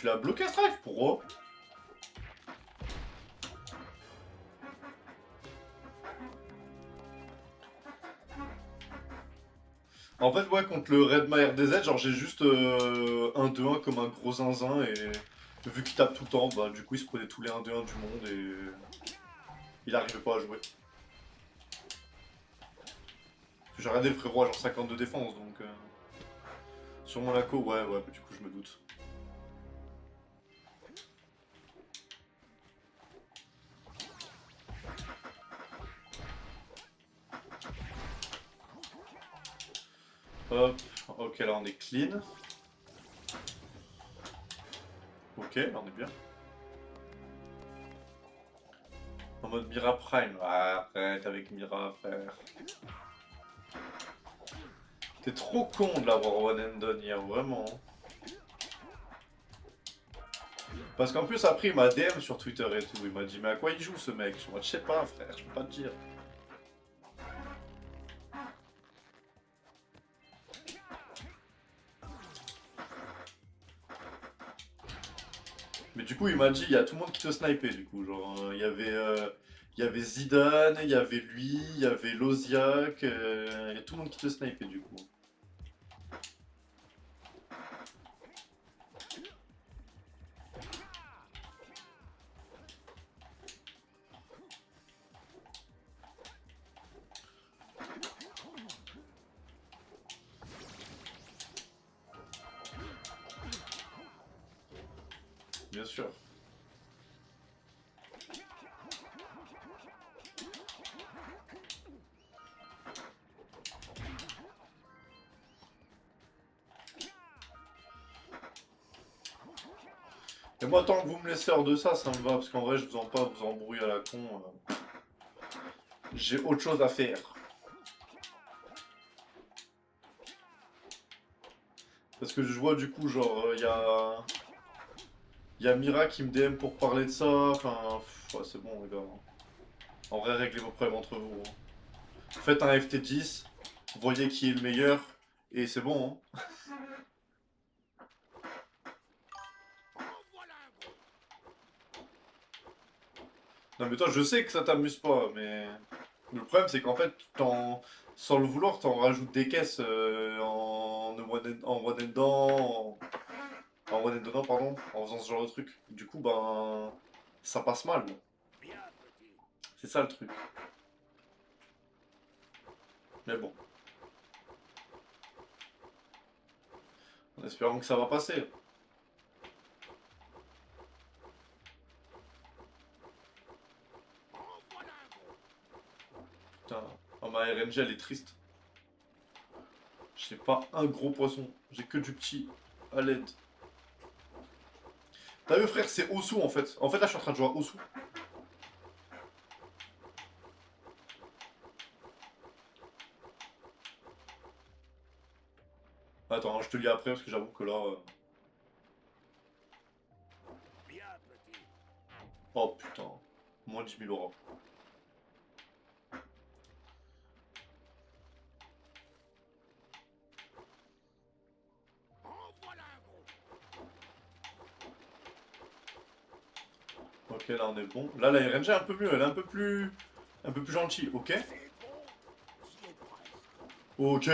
tu l'as bloqué ce drive, pourquoi? En fait, ouais, contre le Redma RDZ, genre j'ai juste 1-2-1 comme un gros zinzin et vu qu'il tape tout le temps, bah du coup il se prenait tous les 1-2-1 du monde et il arrivait pas à jouer. J'ai regardé le frérot à genre 50 de défense donc. Sur Monaco, ouais, ouais, du coup je me doute. Hop, ok, là on est clean. Ok, là on est bien. En mode Mira Prime. Ah, arrête avec Mira, frère. T'es trop con de l'avoir one and done hier, vraiment. Parce qu'en plus, après, il m'a DM sur Twitter et tout. Il m'a dit, mais à quoi il joue ce mec? Je sais pas, frère, je peux pas te dire. Mais du coup, il m'a dit, il y a tout le monde qui te snipait, du coup. Genre, il y avait Zidane, il y avait lui, il y avait Loziak, il y a tout le monde qui te snipait, du coup. Bien sûr. Et moi, tant que vous me laissez hors de ça, ça me va, parce qu'en vrai, je vous en pas vous embrouiller à la con. J'ai autre chose à faire. Parce que je vois du coup, genre, y a Mira qui me DM pour parler de ça. Enfin, ouais, c'est bon, les gars. En vrai, réglez vos problèmes entre vous. Hein. Faites un FT10, voyez qui est le meilleur, et c'est bon. Hein. Non, mais toi, je sais que ça t'amuse pas, mais le problème, c'est qu'en fait, sans le vouloir, t'en rajoutes des caisses en one and done, en one and donnant, pardon, en faisant ce genre de truc. Du coup, ben, ça passe mal. C'est ça le truc. Mais bon, en espérant que ça va passer. Putain, oh, ma RNG elle est triste. J'ai pas un gros poisson, j'ai que du petit à l'aide. T'as vu frère, c'est Osu en fait. En fait là je suis en train de jouer à Osu. Attends, hein, je te lis après parce que j'avoue que là... Oh putain, moins 10 000 euros. Ok, là on est bon. Là la RNG est un peu mieux, elle est un peu plus gentille. Ok. Ok.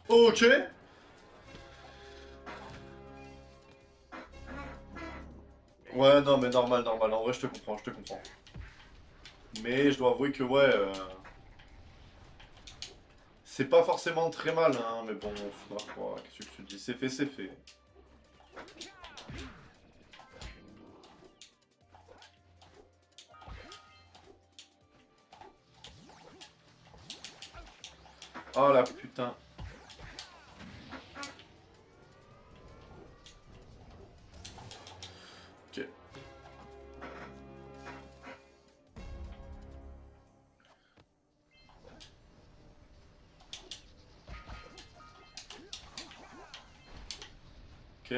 Ok. Ouais, non mais normal, normal. En vrai je te comprends, je te comprends. Mais je dois avouer que ouais... c'est pas forcément très mal, hein, mais bon, ma foi, qu'est-ce que tu dis? C'est fait, c'est fait. Oh la putain. Ok. Ok.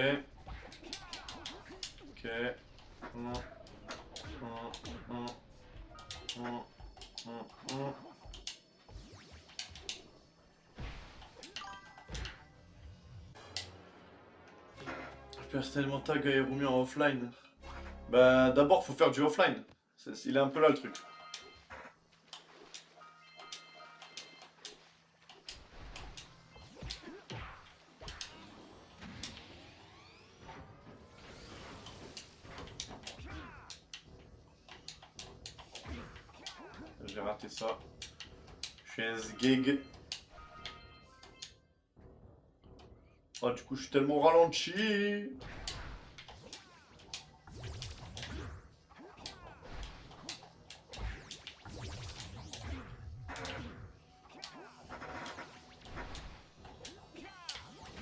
Ok. Hum, hum, hum, hum, hum, hum. personnellement tag Aerumi en offline. Bah d'abord faut faire du offline. Il est un peu là le truc. J'ai raté ça. Je suis un sgeg. Oh du coup je suis tellement ralenti.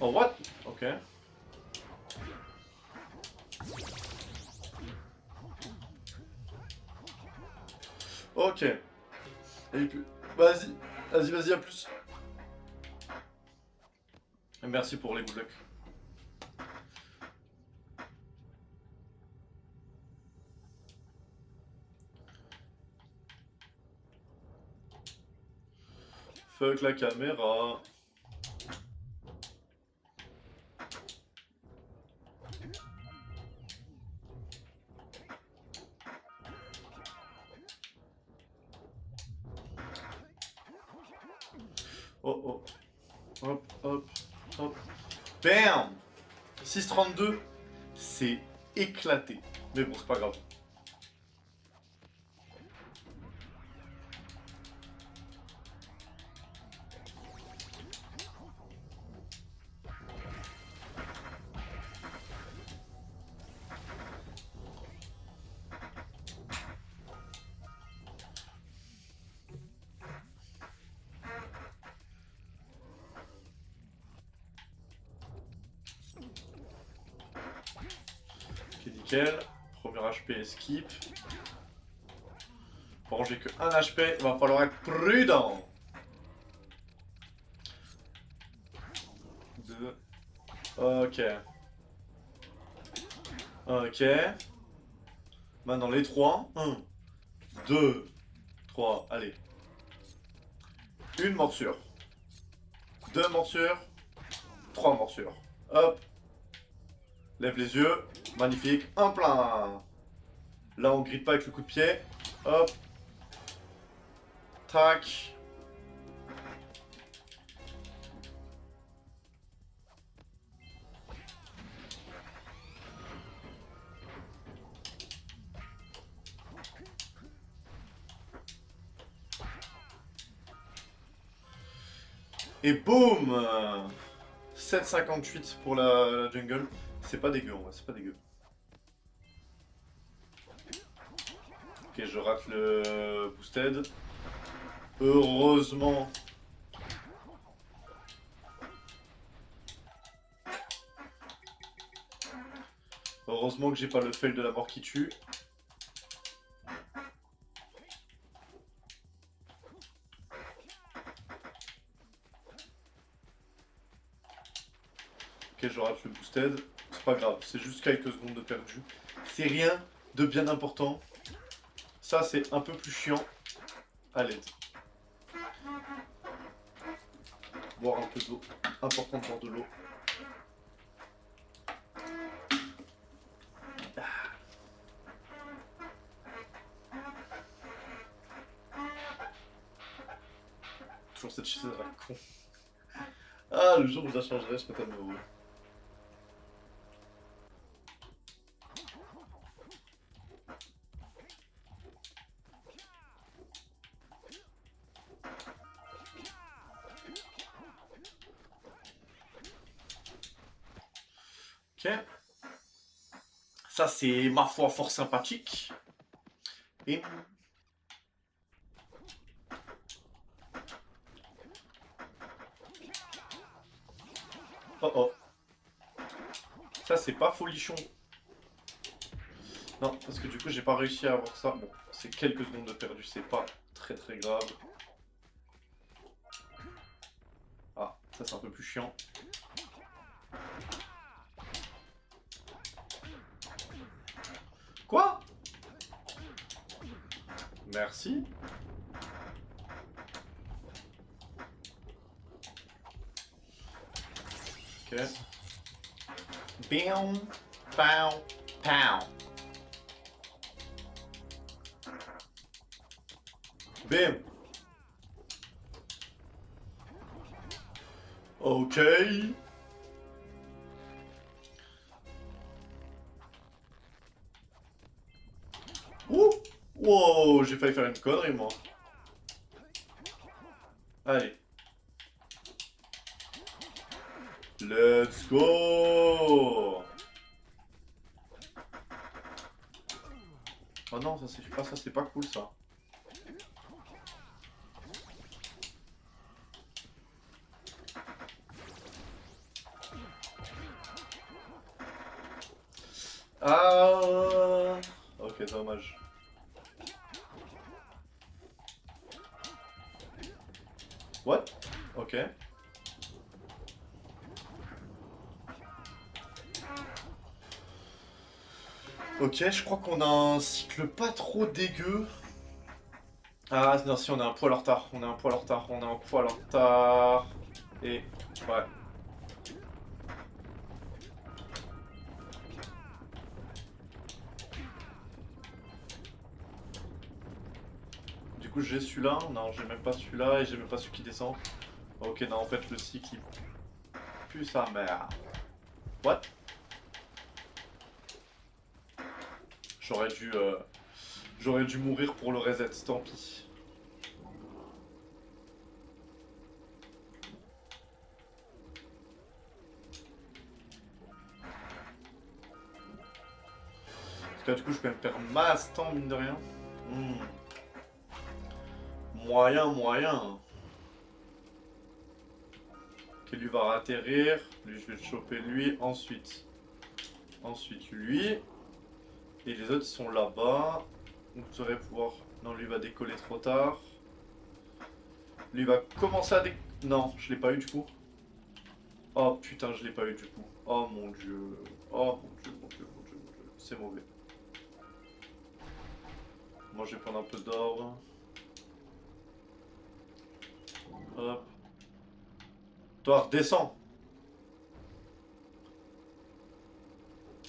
Oh what? Ok. Ok. Vas-y, vas-y, à plus. Et merci pour les good luck. Fuck la caméra. Oh oh. Hop, hop, hop. Bam 6,32. C'est éclaté. Mais bon, c'est pas grave. Ok, nickel. Premier HP skip. Bon, j'ai que 1 HP, il va falloir être prudent. 2. Ok. Ok. Maintenant les 3. 1, 2, 3. Allez. Une morsure. 2 morsures. 3 morsures. Hop. Lève les yeux. Magnifique. Un plein. Là, on grille pas avec le coup de pied. Hop. Tac. Et boum 7,58 pour la jungle. C'est pas dégueu, en vrai, c'est pas dégueu. Ok, je rate le boosted. Heureusement. Heureusement que j'ai pas le fail de la mort qui tue. Ok, je rate le boosted. C'est pas grave, c'est juste quelques secondes de perdu. C'est rien de bien important. Ça, c'est un peu plus chiant. À l'aide. Boire un peu d'eau. Important de boire de l'eau. Toujours cette chaise à la con. Ah, le jour où ça changerait, je serais tellement heureux. Ok. Ça, c'est ma foi fort sympathique. Et... oh oh. Ça, c'est pas folichon. Non, parce que du coup, j'ai pas réussi à avoir ça. Bon, c'est quelques secondes de perdu, c'est pas très très grave. Ah, ça c'est un peu plus chiant. Quoi? Merci. Ok. Bam. Pow, pow. Bim. Ok. Ouh. Wow, j'ai failli faire une connerie, moi. Allez. Let's go. Oh non, ça c'est pas cool ça. Ah. Ok, dommage. What? Ok. Ok, je crois qu'on a un cycle pas trop dégueu. Ah non, si, on est un poil en retard. On est un poil en retard. On est un poil en retard. Et... ouais. Du coup, j'ai celui-là. Non, j'ai même pas celui-là et j'ai même pas celui qui descend. Ok, non, en fait, le cycle, il pue sa mère. What? J'aurais dû mourir pour le reset, tant pis. Parce que là, du coup, je peux me perdre masse temps, mine de rien. Moyen, moyen. Ok, lui va atterrir. Lui, je vais le choper lui. Ensuite lui. Et les autres, ils sont là-bas. Donc, vous devrais pouvoir... Non, lui va décoller trop tard. Lui va commencer à Non, je l'ai pas eu du coup. Oh putain, je l'ai pas eu du coup. Oh mon dieu. Oh mon dieu, mon dieu, mon dieu, mon dieu. C'est mauvais. Moi, je vais prendre un peu d'or. Hop. Toi, redescends.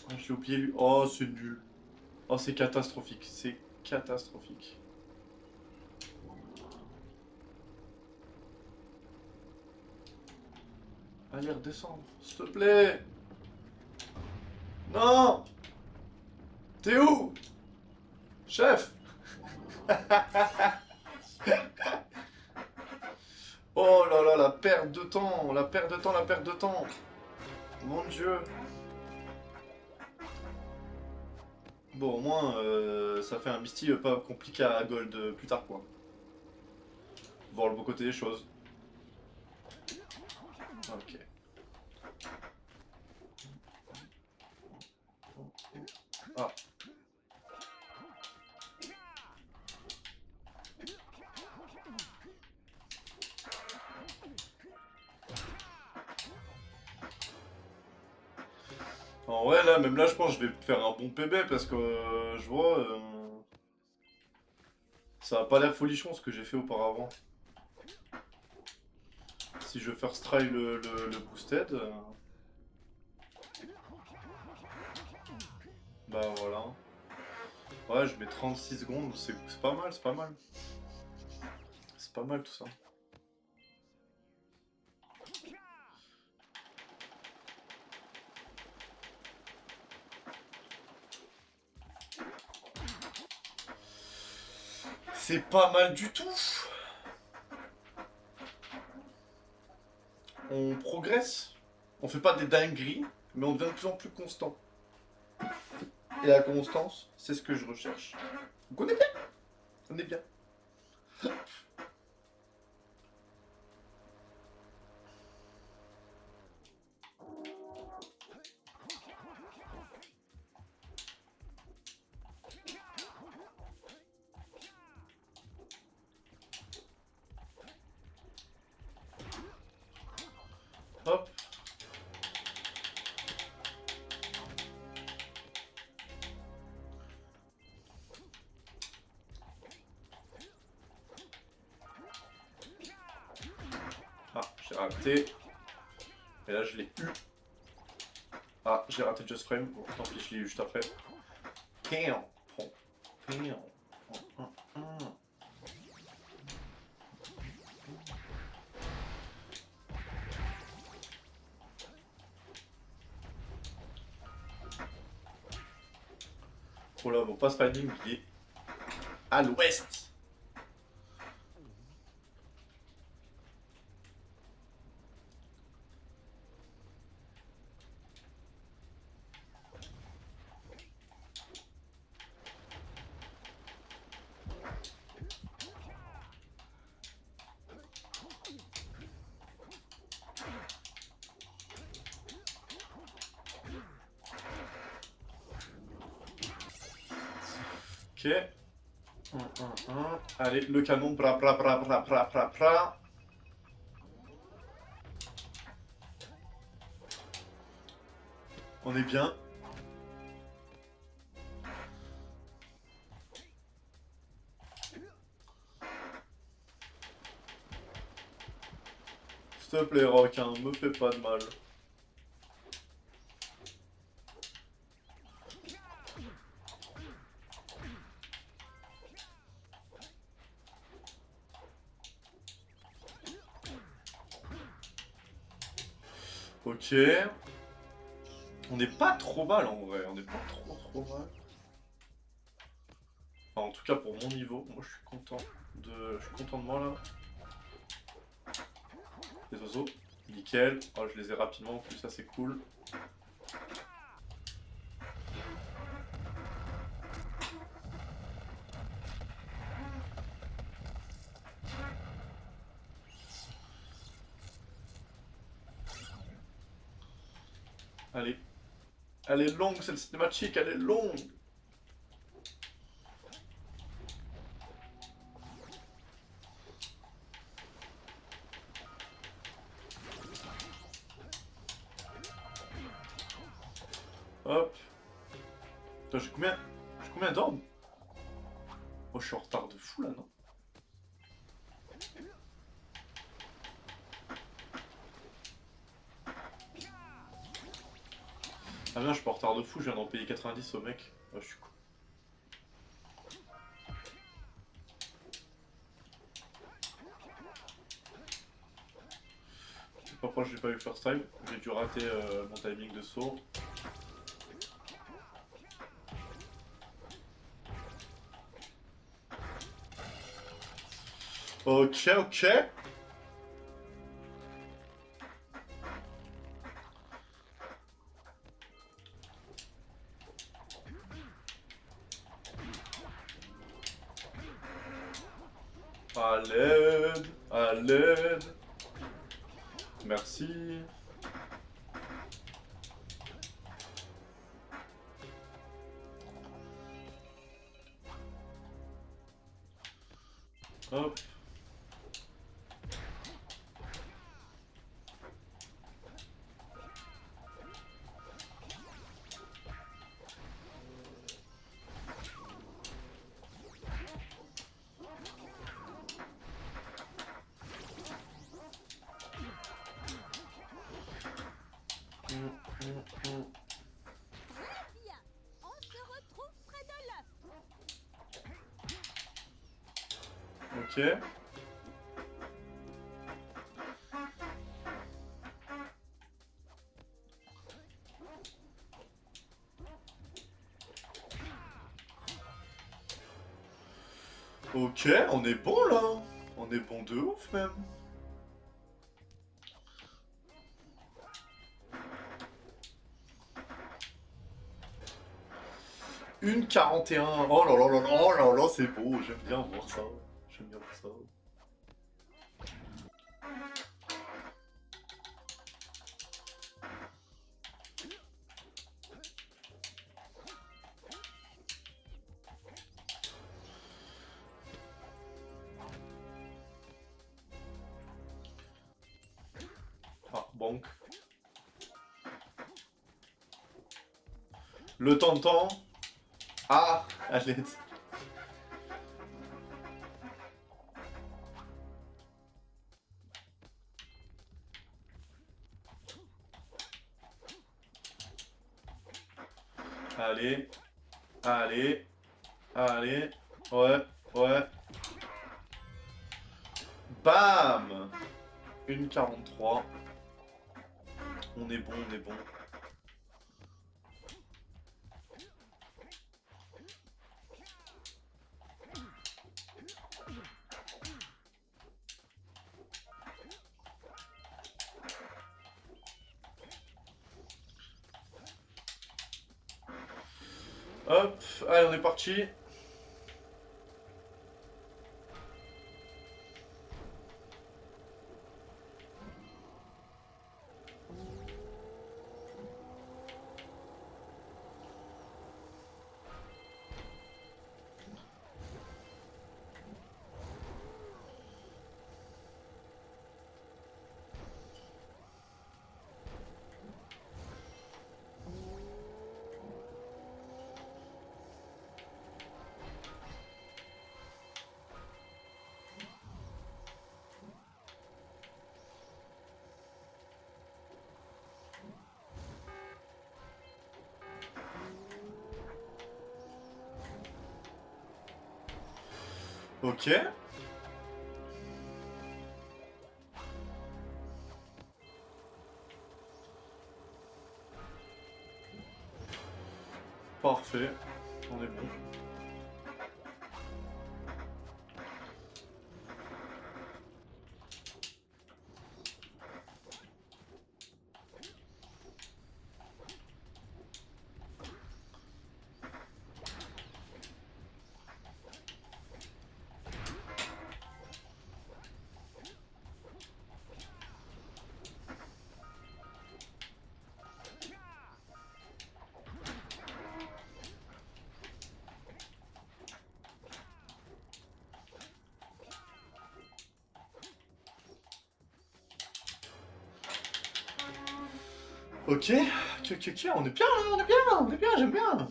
Ah, je l'ai oublié lui. Oh, c'est nul. Oh, c'est catastrophique. C'est catastrophique. Allez, redescends, s'il te plaît. Non. T'es où? Chef. Oh là là, la perte de temps. La perte de temps, la perte de temps. Mon dieu. Bon, au moins, ça fait un Misty pas compliqué à gold plus tard, quoi. Voir le beau côté des choses. Ok. Ah. En vrai, là, même là, je pense que je vais faire un bon PB parce que je vois... ça a pas l'air folichon ce que j'ai fait auparavant. Si je first try le boosted... bah voilà. Ouais, je mets 36 secondes, c'est pas mal, c'est pas mal. C'est pas mal tout ça. C'est pas mal du tout. On progresse. On fait pas des dingueries, mais on devient de plus en plus constant. Et la constance, c'est ce que je recherche. Donc on est bien. On est bien. Hop. Ah, j'ai raté. Et là, je l'ai eu. Ah, j'ai raté Just Frame. Bon, tant pis, je l'ai eu juste après. Piam, pom, piam. Oh là, mon pass finding il est à l'ouest. Ok. Allez, le canon, bra bra bra bra bra bra bra. On est bien. S'il te plaît, requin, me fais pas de mal. Ok. On n'est pas trop mal en vrai, on n'est pas trop mal. Enfin, en tout cas pour mon niveau, moi je suis content de moi là. Les oiseaux, nickel. Oh, je les ai rapidement en plus, ça c'est cool. Allez. Elle est longue cette cinématique, elle est longue. Hop. Putain, j'ai combien d'ordres? Oh, je suis en retard de fou là, non? Ah bien, je suis en retard de fou, je viens d'en payer 90 au mec. Oh, je suis con. Je sais pas pourquoi je l'ai pas eu first time, j'ai dû rater mon timing de saut. Ok, ok. À l'aide, à l'aide. Merci. Hop. Ok. Ok, on est bon là. On est bon de ouf même. Une 41. Oh là là là là, oh là là, c'est beau. J'aime bien voir ça. J'aime bien voir ça. Ah, banque. Le temps. Ah, allez. Allez. Allez. Allez. Ouais. Ouais. Bam. 1,43. On est bon, on est bon. Hop, allez, on est parti. Ok. Parfait. On est bon. Ok, on est bien là, on est bien, on est bien, j'aime bien.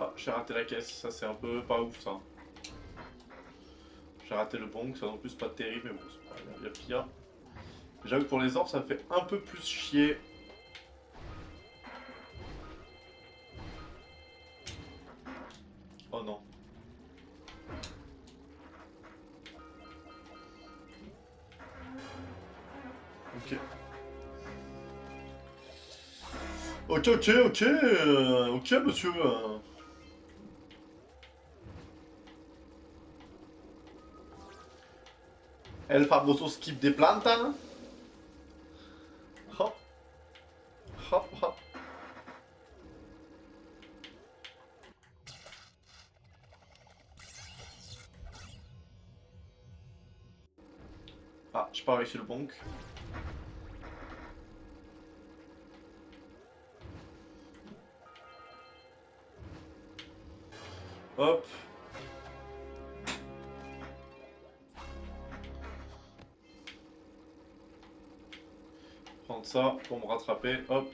Ah, j'ai raté la caisse, ça c'est un peu pas ouf ça. J'ai raté le bonk, ça non plus pas terrible, mais bon, c'est pas grave, il y a pire. J'avoue que pour les orbes, ça me fait un peu plus chier. Oh non. Ok. Ok, monsieur. El famoso skip des plantas. Hop, hop, hop. Ah, j'ai pas réussi le bonk. Hop. Prendre ça pour me rattraper. Hop.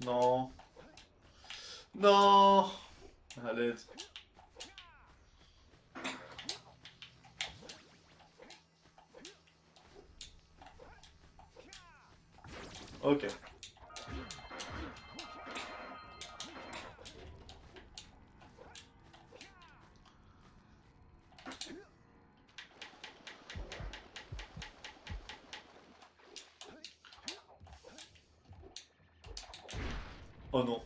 Non. Non. À l'aide. Ok. Oh non.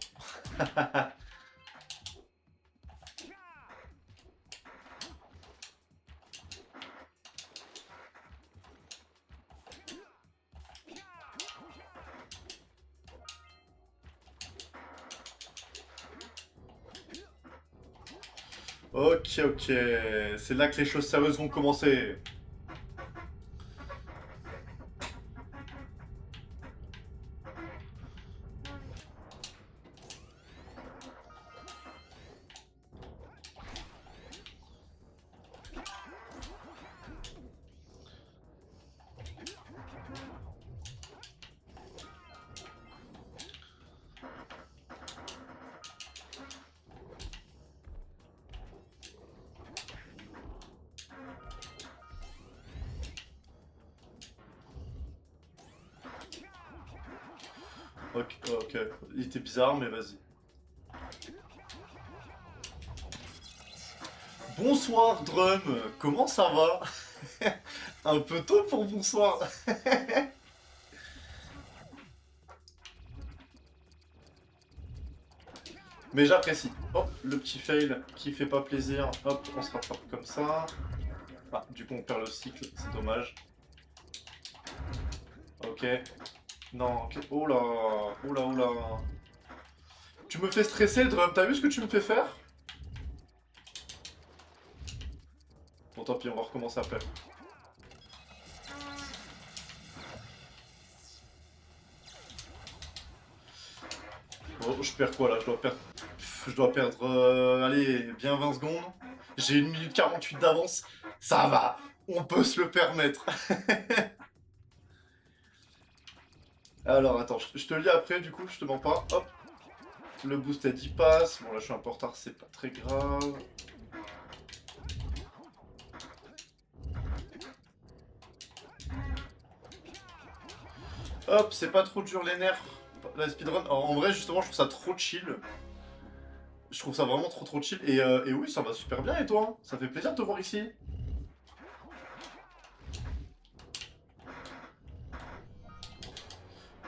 Ok, ok. C'est là que les choses sérieuses vont commencer. Ok, ok. Il était bizarre, mais vas-y. Bonsoir, Drum. Comment ça va? Un peu tôt pour bonsoir. Mais j'apprécie. Hop, le petit fail qui fait pas plaisir. Hop, on se rattrape comme ça. Ah, du coup on perd le cycle, c'est dommage. Ok. Non, ok. Oh là, oh là, oh là. Tu me fais stresser, Drum. T'as vu ce que tu me fais faire? Bon, tant pis, on va recommencer après. Oh, je perds quoi là? Je dois perdre, allez, bien 20 secondes. J'ai 1 minute 48 d'avance. Ça va, on peut se le permettre. Alors, attends, je te lis après, du coup, je te mens pas. Hop, le boosted il passe. Bon, là, je suis un peu en retard, c'est pas très grave. Hop, c'est pas trop dur les nerfs. La speedrun, en vrai, justement, je trouve ça trop chill. Je trouve ça vraiment trop chill. Et oui, ça va super bien, et toi? Ça fait plaisir de te voir ici.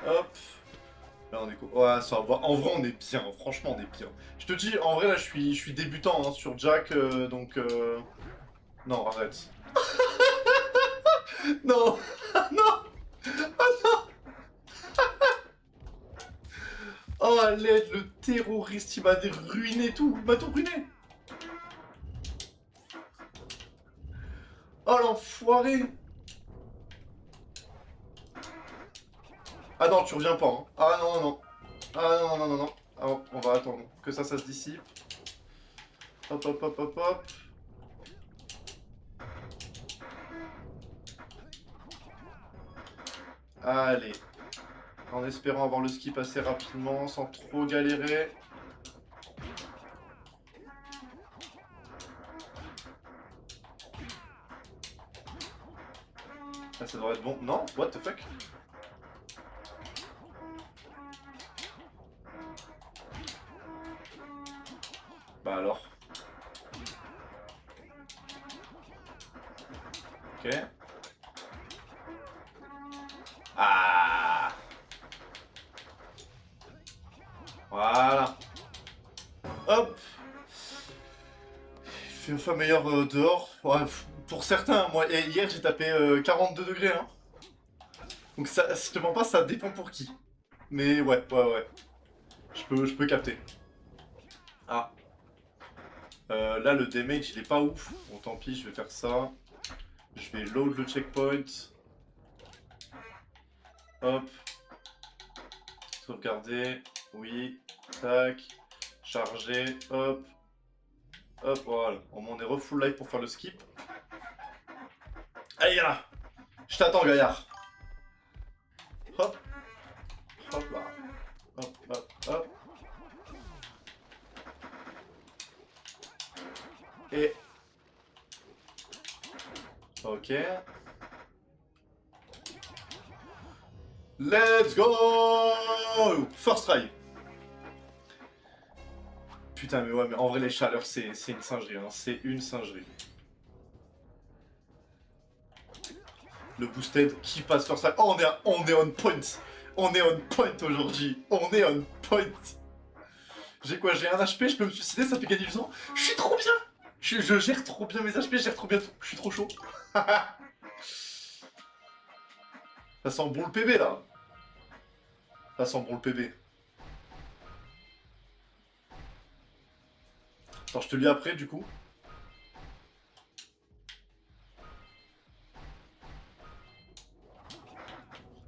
Hop. Là, on est quoi? Ouais, ça va. En vrai, on est bien. Franchement, on est bien. Je te dis, en vrai, là, je suis débutant hein, sur Jack, donc... Non, arrête. Non. Non. Oh, à l'aide, le terroriste, il m'a ruiné tout. Il m'a tout ruiné. Oh, l'enfoiré. Ah non, tu reviens pas. Hein. Ah non, non. Ah non, non, non, non. Ah, on va attendre que ça se dissipe. Hop, hop, hop, hop, hop. Allez. En espérant avoir le skip assez rapidement, sans trop galérer. Ah, ça devrait être bon. Non? What the fuck? Bah alors. Ok. Ah. Voilà. Hop. Il fait enfin meilleur dehors. Ouais, pour certains, moi, et hier j'ai tapé 42 degrés. Hein. Donc ça, si je te mens pas, ça dépend pour qui. Mais ouais, ouais, ouais. Je peux capter. Ah. Là, le damage, il est pas ouf. Bon, tant pis, je vais faire ça. Je vais load le checkpoint. Hop. Sauvegarder. Oui. Tac. Charger. Hop. Hop, voilà. On est refull life pour faire le skip. Allez, là. Je t'attends, gaillard. Hop. Hop là. Hop, hop, hop. Et... Ok. Let's go! First try. Putain, mais ouais, mais en vrai, les chaleurs, c'est une singerie. Hein. C'est une singerie. Le boosted qui passe first try. Oh, on est on point. On est on point aujourd'hui. On est on point. J'ai quoi? J'ai 1 HP, je peux me suicider, ça fait gagner du sang. Je suis trop bien. Je gère trop bien mes HP, je gère trop bien tout. Je suis trop chaud. Ça sent bon le PB là. Ça sent bon le PB. Attends, je te lis après du coup.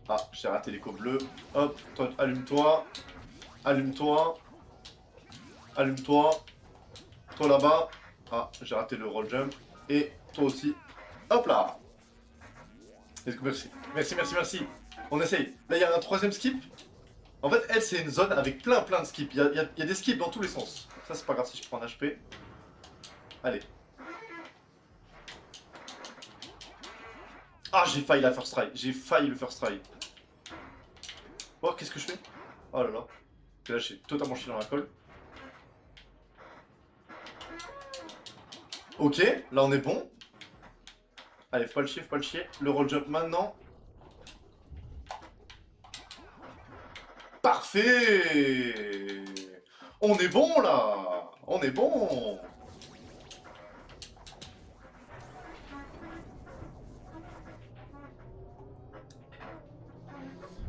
Ah, j'ai raté l'écho bleu. Hop, toi, allume-toi. Allume-toi. Allume-toi. Toi là-bas. Ah, j'ai raté le roll jump. Et toi aussi. Hop là. Merci. Merci, merci, merci. On essaye. Là, il y a un 3ème skip. En fait, elle, c'est une zone avec plein de skips. Il y a des skips dans tous les sens. Ça, c'est pas grave si je prends un HP. Allez. Ah, j'ai failli la first try. J'ai failli le first try. Oh, qu'est-ce que je fais? Oh là là. Là, j'ai totalement chié dans la colle. Ok, là, on est bon. Allez, faut pas le chier, faut pas le chier. Le roll jump maintenant. Parfait. On est bon, là. On est bon.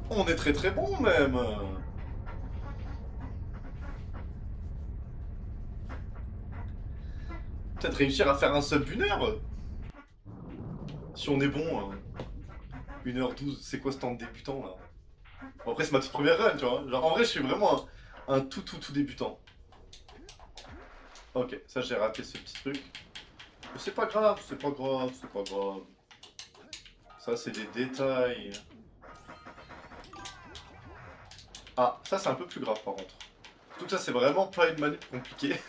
On est très bon, même. Peut-être réussir à faire un sub 1 heure. Si on est bon. 1h12, c'est quoi ce temps de débutant, là? Bon, après, c'est ma toute première run, tu vois. Genre, en vrai, je suis vraiment un tout débutant. Ok, ça, j'ai raté ce petit truc. Mais c'est pas grave, c'est pas grave, c'est pas grave. Ça, c'est des détails. Ah, ça, c'est un peu plus grave, par contre. Surtout que ça, c'est vraiment pas une manip compliquée.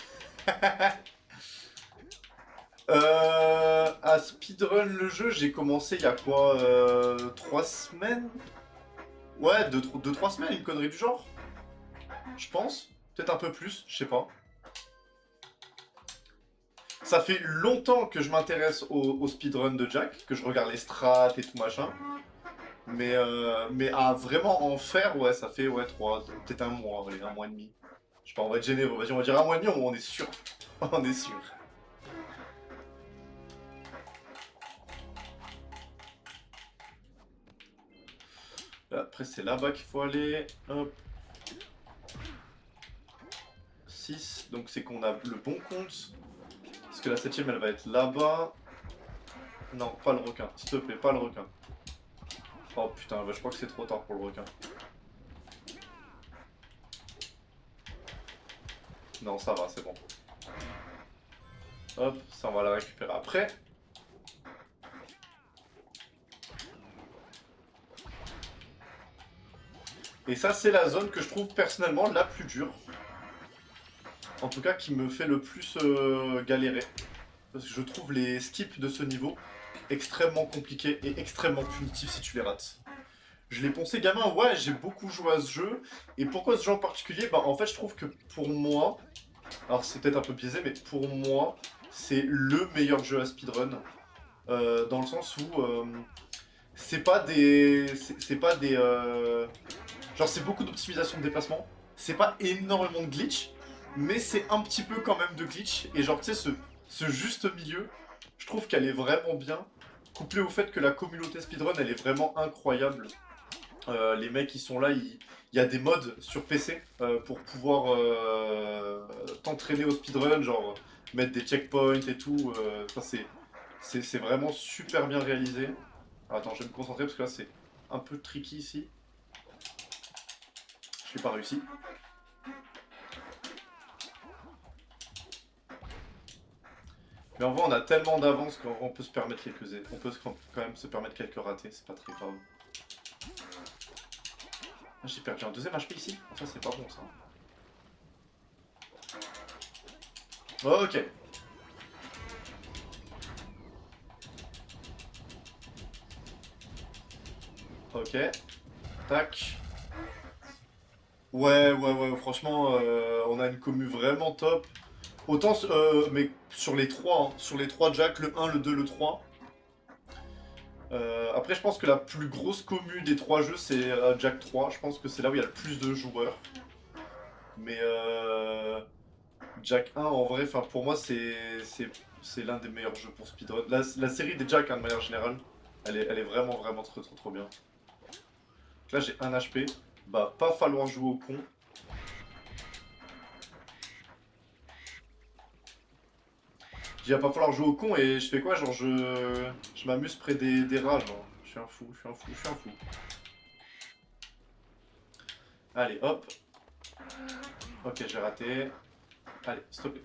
À speedrun le jeu, j'ai commencé il y a quoi 3 semaines? Ouais, 2-3 semaines, une connerie du genre. Je pense. Peut-être un peu plus, je sais pas. Ça fait longtemps que je m'intéresse au speedrun de Jack, que je regarde les strats et tout machin. Mais à vraiment en faire, ouais, ça fait ouais, 3, peut-être un mois, allez, 1 mois et demi. Je sais pas, on va être généreux, vas-y, on va dire 1 mois et demi, on est sûr. On est sûr. Là, après, c'est là-bas qu'il faut aller. Hop. 6, donc c'est qu'on a le bon compte. Parce que la 7ème, elle va être là-bas. Non, pas le requin, s'il te plaît, pas le requin. Oh putain, bah, je crois que c'est trop tard pour le requin. Non, ça va, c'est bon. Hop, ça on va la récupérer après. Et ça, c'est la zone que je trouve personnellement la plus dure. En tout cas, qui me fait le plus galérer. Parce que je trouve les skips de ce niveau extrêmement compliqués et extrêmement punitifs si tu les rates. Je l'ai poncé gamin, ouais, j'ai beaucoup joué à ce jeu. Et pourquoi ce jeu en particulier? Bah en fait, je trouve que pour moi, alors c'est peut-être un peu biaisé, mais pour moi, c'est le meilleur jeu à speedrun. Dans le sens où c'est pas des... C'est pas des... Genre c'est beaucoup d'optimisation de déplacement. C'est pas énormément de glitch, mais c'est un petit peu quand même de glitch. Et genre tu sais, ce juste milieu, je trouve qu'elle est vraiment bien. Couplé au fait que la communauté speedrun, elle est vraiment incroyable. Les mecs qui sont là, il y a des mods sur PC pour pouvoir t'entraîner au speedrun, genre mettre des checkpoints et tout. C'est vraiment super bien réalisé. Attends, je vais me concentrer parce que là c'est un peu tricky ici. Je l'ai pas réussi. Mais en vrai, on a tellement d'avance qu'on peut se permettre on peut quand même se permettre quelques ratés, c'est pas très grave. Ah, j'ai perdu un 2ème HP ici. Ça, c'est pas bon ça. Ok. Ok. Tac. Ouais, franchement, on a une commu vraiment top. Autant, mais sur les 3, hein, sur les 3 Jack, le 1, le 2, le 3. Après, je pense que la plus grosse commu des 3 jeux, c'est Jack 3. Je pense que c'est là où il y a le plus de joueurs. Mais Jack 1, en vrai, pour moi, c'est l'un des meilleurs jeux pour speedrun. La série des Jack, hein, de manière générale, elle est vraiment, vraiment trop bien. Donc là, j'ai 1 HP. Bah, pas falloir jouer au con. Il va pas falloir jouer au con et je fais quoi? Genre, je m'amuse près des rats, genre. Je suis un fou, je suis un fou, je suis un fou. Allez, hop. Ok, j'ai raté. Allez, stoppé.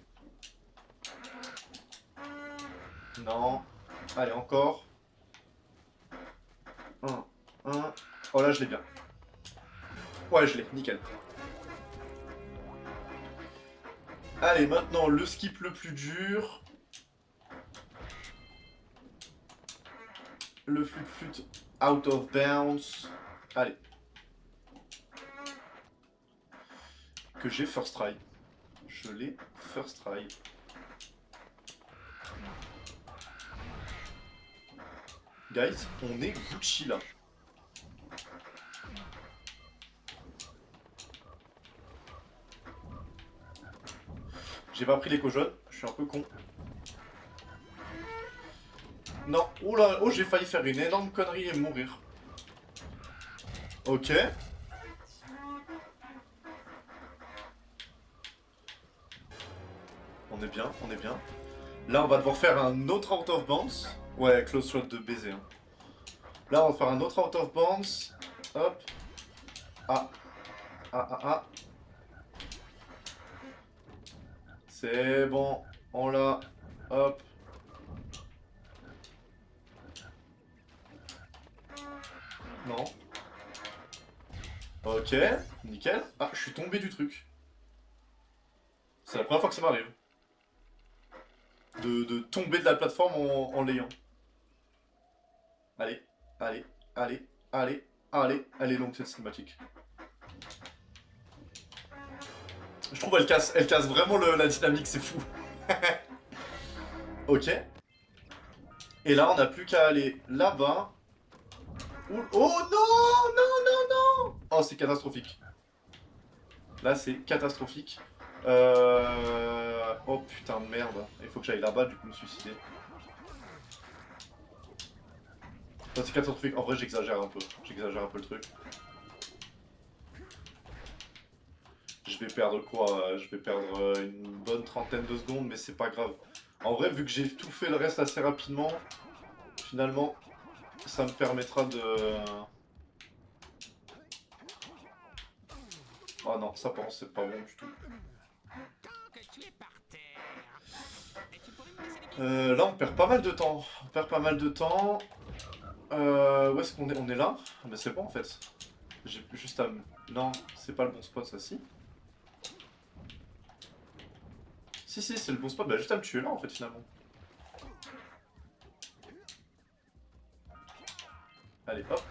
Non. Allez, encore. 1, 1. Oh là, je l'ai bien. Ouais, je l'ai, nickel. Allez, maintenant, le skip le plus dur. Le flûte out of bounds. Allez. Que j'ai first try. Je l'ai first try. Guys, on est Gucci là. J'ai pas pris l'écho jaune, je suis un peu con. Non, oh là, oh j'ai failli faire une énorme connerie et mourir. Ok. On est bien, on est bien. Là on va devoir faire un autre out of bounds. Ouais, close shot de baiser. Hein. Là on va faire un autre out of bounds. Hop. Ah. Ah ah ah. C'est bon, on l'a. Hop. Non. Ok, nickel. Ah, je suis tombé du truc. C'est la première fois que ça m'arrive. De tomber de la plateforme en l'ayant. Allez, allez, allez, allez, allez, elle est longue cette cinématique. Je trouve elle casse vraiment la dynamique, c'est fou. Ok. Et là, on n'a plus qu'à aller là-bas. Oh non, non, non, non. Oh, c'est catastrophique. Là, c'est catastrophique. Oh putain, merde. Il faut que j'aille là-bas, du coup, me suicider. Oh, c'est catastrophique. En vrai, j'exagère un peu. J'exagère un peu le truc. Je vais perdre quoi? Je vais perdre une bonne trentaine de secondes, mais c'est pas grave. En vrai, vu que j'ai tout fait le reste assez rapidement, finalement, ça me permettra de... Ah non, ça pense c'est pas bon du tout. Là, on perd pas mal de temps. On perd pas mal de temps. Où est-ce qu'on est? On est là? Mais c'est bon en fait. J'ai juste à... Non, c'est pas le bon spot ça, si. Si, c'est le bon spot. Bah juste à me tuer là en fait finalement. Allez, hop.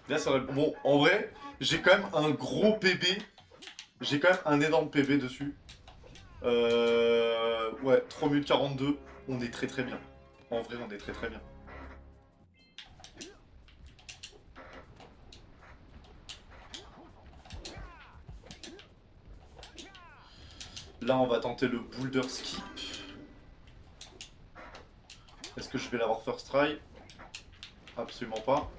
Là, ça aurait... Bon, en vrai, j'ai quand même un gros PB. J'ai quand même un énorme PB dessus. Ouais, 3 minutes 42. On est très bien. En vrai, on est très bien. Là, on va tenter le boulder skip. Est-ce que je vais l'avoir first try? Absolument pas.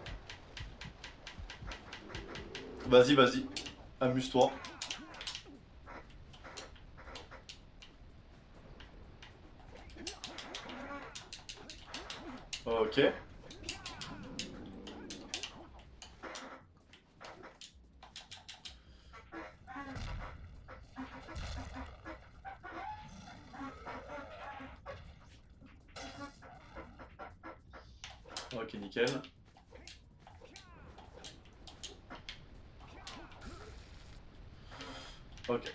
Vas-y, vas-y. Amuse-toi. Ok. Ok, nickel. Ok.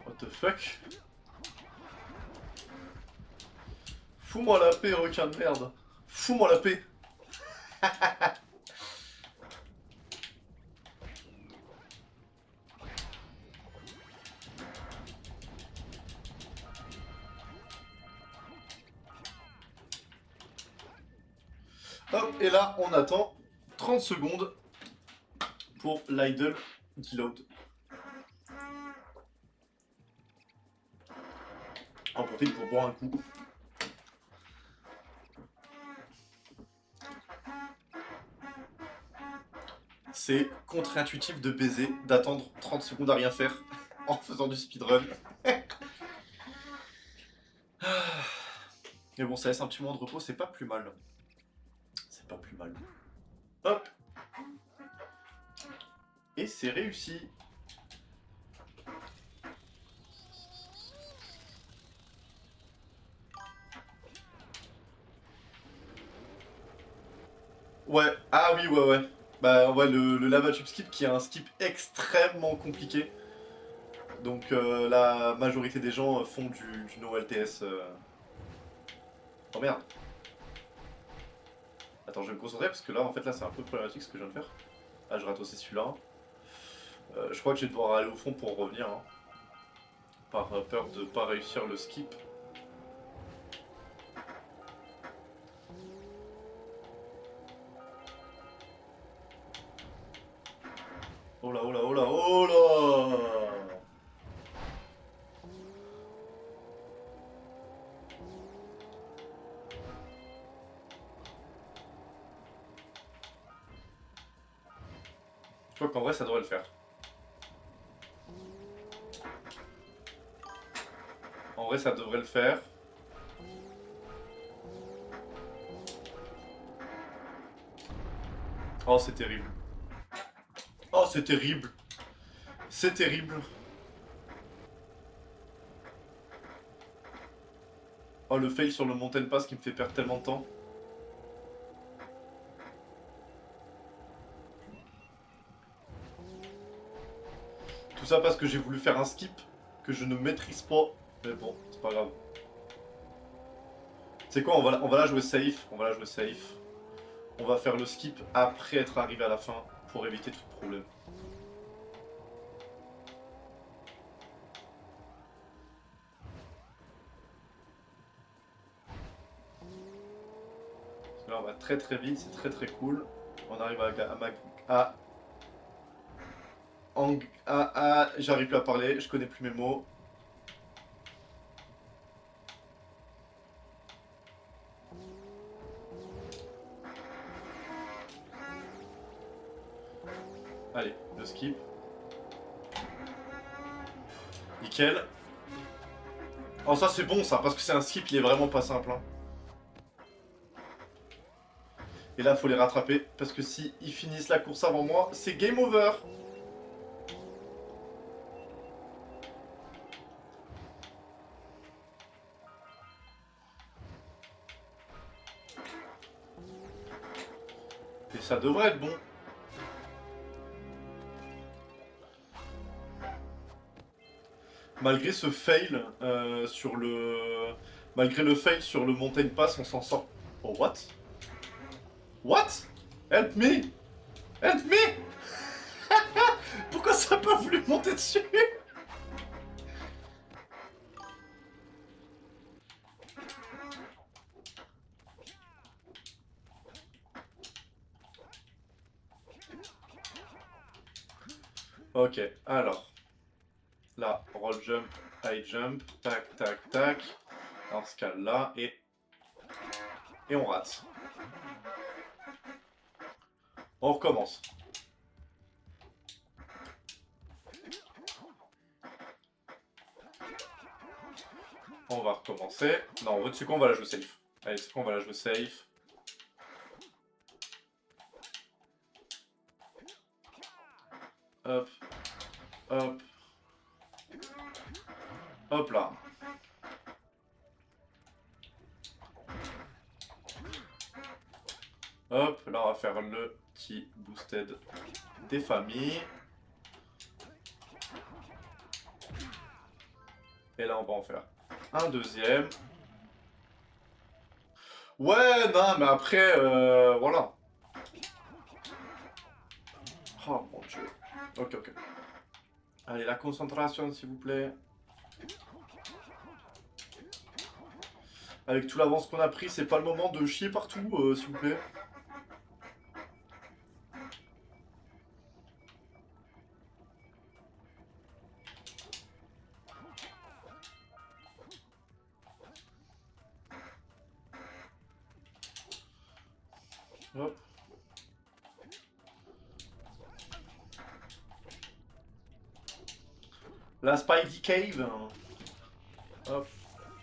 What the fuck? Fous-moi la paix, requin de merde. Fous-moi la paix. Hop, et là, on attend 30 secondes pour l'idle qui load. On profite pour boire un coup. C'est contre-intuitif de baiser, d'attendre 30 secondes à rien faire en faisant du speedrun. Mais bon, ça laisse un petit moment de repos, c'est pas plus mal. C'est pas plus mal. Hop. Et c'est réussi. Ouais, ah oui, ouais. Bah ouais, le lava tube skip qui est un skip extrêmement compliqué. Donc la majorité des gens font du no LTS. Oh merde. Attends, je vais me concentrer parce que là, en fait, là, c'est un peu problématique ce que je viens de faire. Ah, je rate aussi celui-là. Je crois que je vais devoir aller au fond pour revenir. Hein. Par peur de pas réussir le skip. Oh là, oh là, oh là, oh là! Je crois qu'en vrai, ça devrait le faire. En vrai, ça devrait le faire. Oh, c'est terrible. Oh, c'est terrible. C'est terrible. Oh, le fail sur le mountain pass qui me fait perdre tellement de temps. Tout ça parce que j'ai voulu faire un skip que je ne maîtrise pas. Mais bon, c'est pas grave. C'est quoi, on va la jouer safe. On va la jouer safe. On va faire le skip après être arrivé à la fin pour éviter tout problème. Là, on va très très vite, c'est très très cool. On arrive j'arrive plus à parler, je connais plus mes mots. Allez, le skip. Nickel. Oh, ça c'est bon ça, parce que c'est un skip, il est vraiment pas simple. Hein. Et là, faut les rattraper, parce que si ils finissent la course avant moi, c'est game over. Et ça devrait être bon. Malgré ce fail sur le... Malgré le fail sur le mountain pass, on s'en sort... Oh, what? What? Help me! Help me! Pourquoi ça n'a pas voulu monter dessus? Ok, alors. Là, roll jump, high jump, tac, tac, tac. On se cale là et on rate. On recommence. On va recommencer. Non, en vrai, tu sais quoi, on va la jouer safe. Allez, c'est quoi, on va la jouer safe. Hop. Hop. Hop là. Hop, là on va faire le petit boosted des familles. Et là on va en faire un deuxième. Ouais, non, mais après, voilà. Oh mon dieu. Ok, ok. Allez, la concentration s'il vous plaît. Avec tout l'avance qu'on a pris, c'est pas le moment de chier partout, s'il vous plaît. Hop. La Spidey Cave. Hop,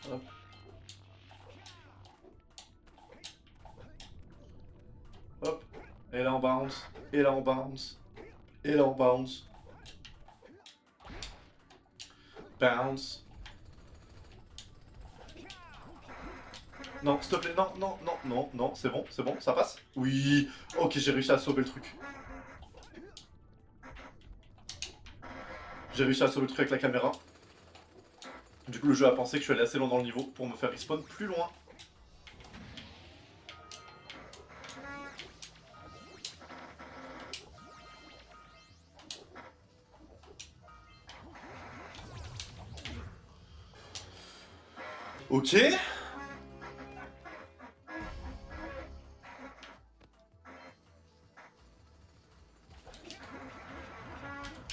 hop. Hop. Et là on bounce. Et là on bounce. Et là on bounce. Bounce. Non, s'il te plaît, non, non, non, non, non, c'est bon, ça passe? Oui. Ok, j'ai réussi à sauver le truc. J'ai réussi à sauver le truc avec la caméra. Du coup, le jeu a pensé que je suis allé assez loin dans le niveau pour me faire respawn plus loin. Ok.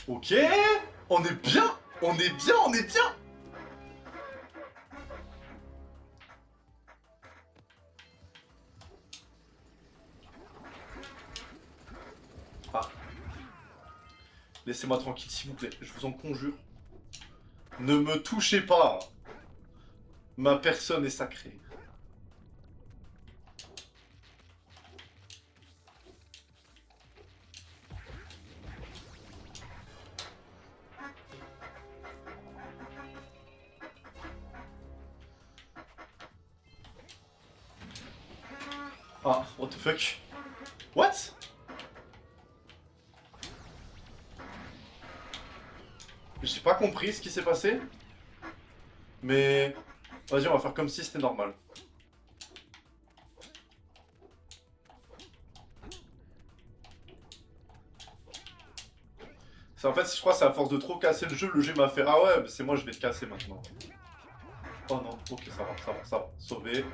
Ok. On est bien. On est bien, on est bien. Ah. Laissez-moi tranquille, s'il vous plaît. Je vous en conjure. Ne me touchez pas. Ma personne est sacrée. Ah, what the fuck? What? J'ai pas compris ce qui s'est passé. Mais... Vas-y, on va faire comme si c'était normal. En fait, je crois que c'est à force de trop casser le jeu m'a fait ah ouais, c'est moi je vais te casser maintenant. Oh non, ok, ça va. Sauvé.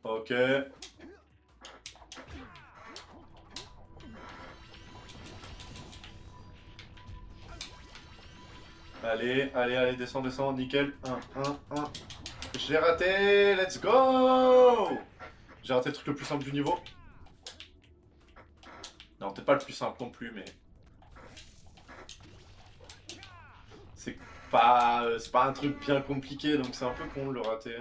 Ok. Allez, descends, nickel. 1. J'ai raté, let's go! J'ai raté le truc le plus simple du niveau. Non, peut-être pas le plus simple non plus, mais... C'est pas un truc bien compliqué, donc c'est un peu con de le rater.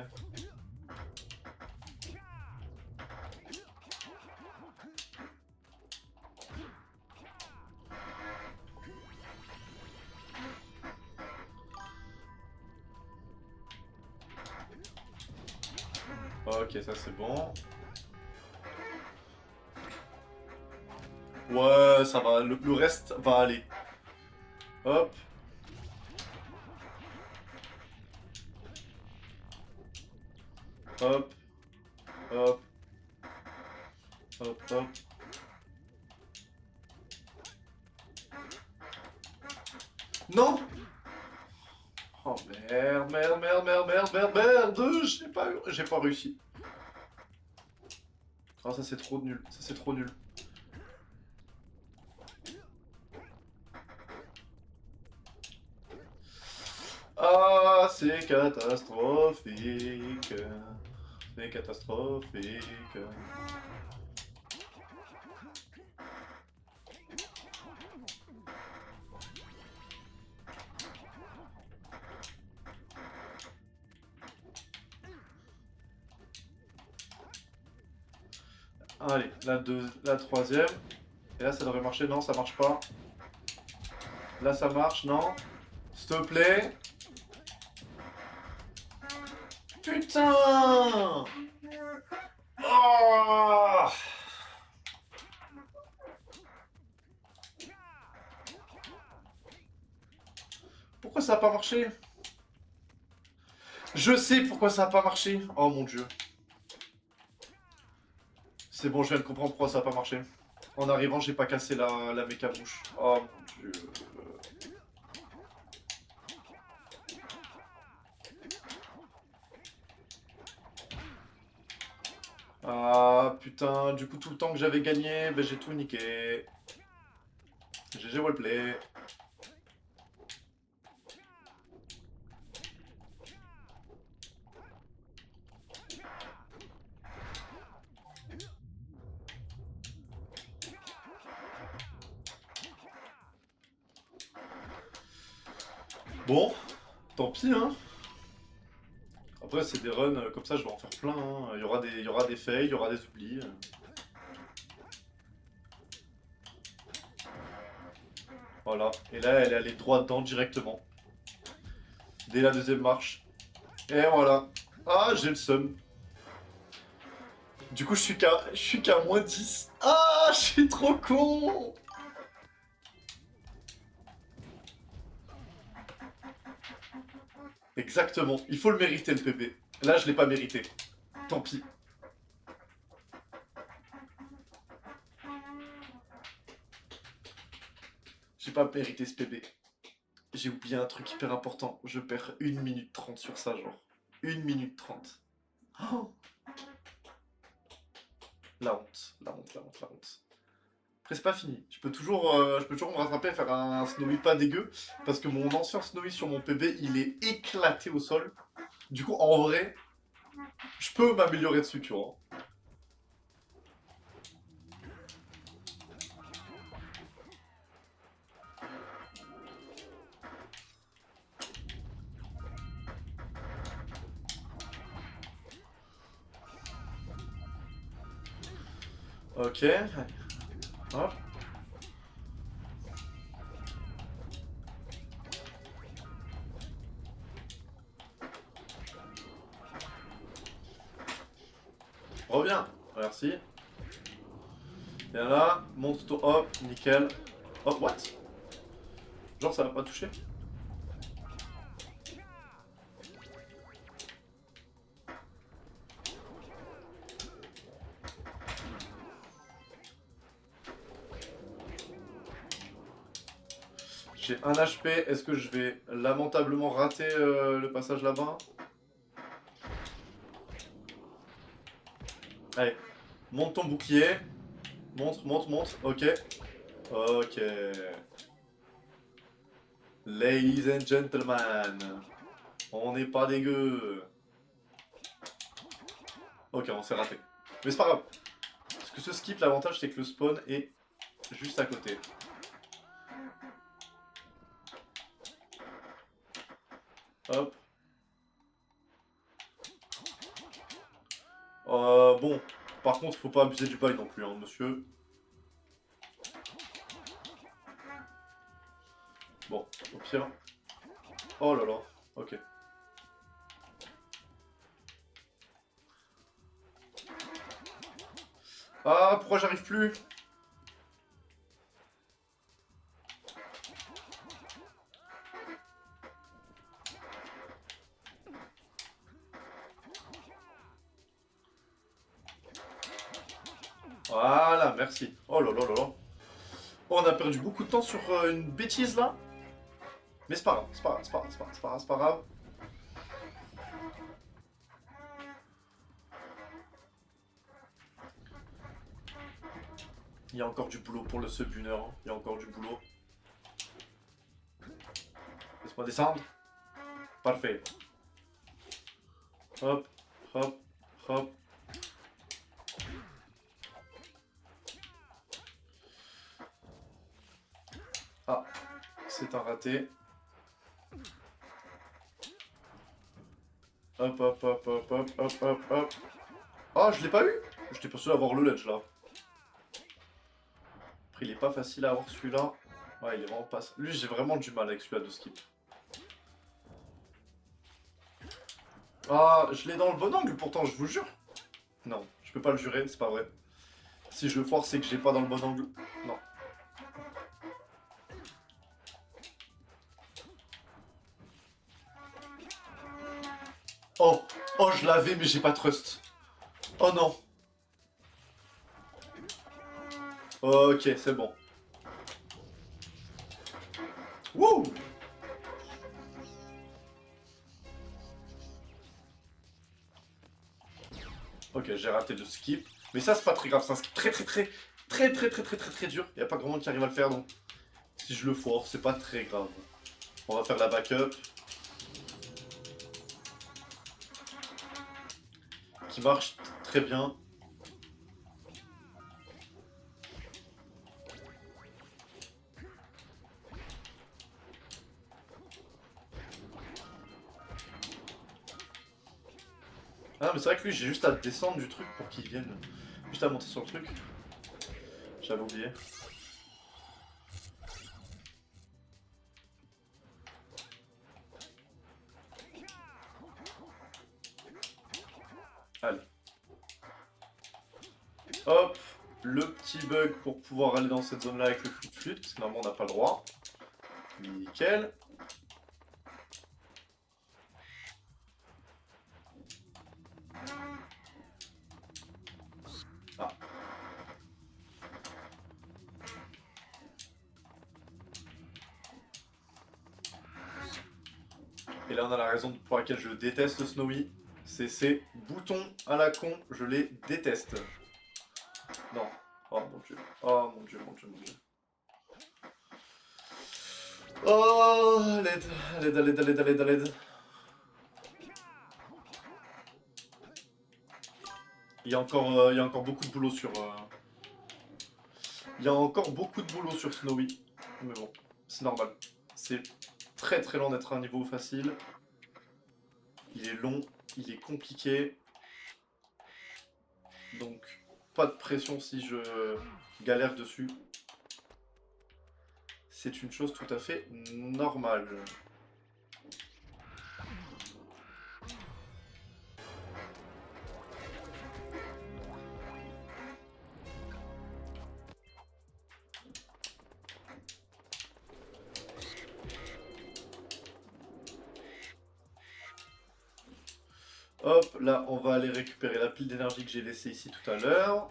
Ok, ça c'est bon. Ouais, ça va, le reste va aller. Hop. Hop. Hop. Hop. Non! Oh merde. J'ai pas réussi. Ah, ça c'est trop nul. Ah, c'est catastrophique. C'est catastrophique. Allez, la troisième. Et là, ça devrait marcher. Non, ça marche pas. Là, ça marche, non. S'il te plaît. Putain! Oh! Pourquoi ça a pas marché? Je sais pourquoi ça a pas marché. Oh mon dieu. C'est bon, je viens de comprendre pourquoi ça a pas marché. En arrivant, j'ai pas cassé la méca bouche. Oh mon dieu. Ah putain, du coup tout le temps que j'avais gagné, ben, j'ai tout niqué. GG wellplay. Bon, tant pis, hein. Après, c'est des runs comme ça, je vais en faire plein. Hein. Il y aura des fails, il y aura des oublis. Voilà. Et là, elle est allée droit dedans directement. Dès la deuxième marche. Et voilà. Ah, j'ai le seum. Du coup, je suis qu'à moins 10. Ah, je suis trop con. Exactement. Il faut le mériter, le PB. Là, je l'ai pas mérité. Tant pis. J'ai pas mérité ce PB. J'ai oublié un truc hyper important. Je perds 1 minute 30 sur ça, genre. 1 minute 30. Oh, la honte, la honte, la honte, la honte. Après, c'est pas fini. Je peux toujours me rattraper et faire un snowy pas dégueu. Parce que mon ancien snowy sur mon PB, il est éclaté au sol. Du coup, en vrai, je peux m'améliorer dessus, tu vois. Ok. Hop. Reviens. Merci. Viens là. Monte ton hop. Nickel. Hop, what? Genre, ça va pas toucher? J'ai 1 HP. Est-ce que je vais lamentablement rater le passage là-bas? Allez. Monte ton bouclier. Monte, monte, monte. Ok. Ok. Ladies and gentlemen. On n'est pas dégueu. Ok, on s'est raté. Mais c'est pas grave. Parce que ce skip, l'avantage, c'est que le spawn est juste à côté. Hop. Bon. Par contre, faut pas abuser du bail non plus, hein, monsieur. Bon, au pire. Oh là là. Ok. Ah, pourquoi j'arrive plus? Voilà, merci. Oh là là là là. Oh, on a perdu beaucoup de temps sur une bêtise là. Mais c'est pas grave, c'est pas grave, c'est pas grave, c'est pas grave, c'est pas grave, c'est pas grave. Il y a encore du boulot pour le subwinner, hein. Il y a encore du boulot. Laisse-moi descendre. Parfait. Hop, hop, hop. Ah, c'est un raté. Hop, hop, hop, hop, hop, hop, hop, hop. Ah, je l'ai pas eu. J'étais pas sûr d'avoir le ledge là. Après, il est pas facile à avoir celui-là. Ouais, il est vraiment pas... Lui, j'ai vraiment du mal avec celui-là de skip. Ah, je l'ai dans le bon angle pourtant, je vous jure. Non, je peux pas le jurer, c'est pas vrai. Si je le force, c'est que j'ai pas dans le bon angle. Non. Oh, oh, je l'avais, mais j'ai pas trust. Oh non. Ok, c'est bon. Wouh. Ok, j'ai raté le skip. Mais ça, c'est pas très grave, c'est un skip très dur. Y a pas grand monde qui arrive à le faire, donc si je le force, c'est pas très grave. On va faire la backup. Qui marche très bien. Ah mais c'est vrai que lui j'ai juste à descendre du truc pour qu'il vienne. Juste à monter sur le truc. J'avais oublié. Allez. Hop, le petit bug pour pouvoir aller dans cette zone là avec le flûte, parce que normalement on n'a pas le droit. Nickel. Ah. Et là on a la raison pour laquelle je déteste Snowy. C'est ces boutons à la con, je les déteste. Non. Oh mon dieu. Oh mon dieu, mon dieu, mon dieu. Oh, à l'aide, à l'aide, à l'aide, à l'aide, à l'aide, à l'aide. Il y a encore beaucoup de boulot sur... Il y a encore beaucoup de boulot sur Snowy. Mais bon, c'est normal. C'est très très lent d'être à un niveau facile. Il est long, il est compliqué. Donc, pas de pression si je galère dessus. C'est une chose tout à fait normale. Hop, là, on va aller récupérer la pile d'énergie que j'ai laissée ici tout à l'heure.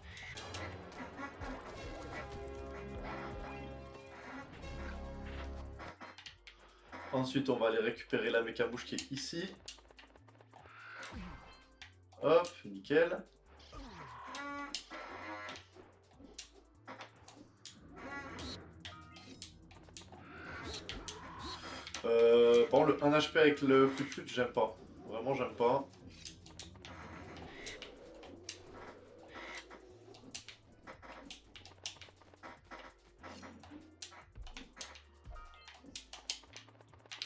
Ensuite, on va aller récupérer la méca-bouche qui est ici. Hop, nickel. Par contre, le 1 HP avec le flûte, j'aime pas. Vraiment, j'aime pas.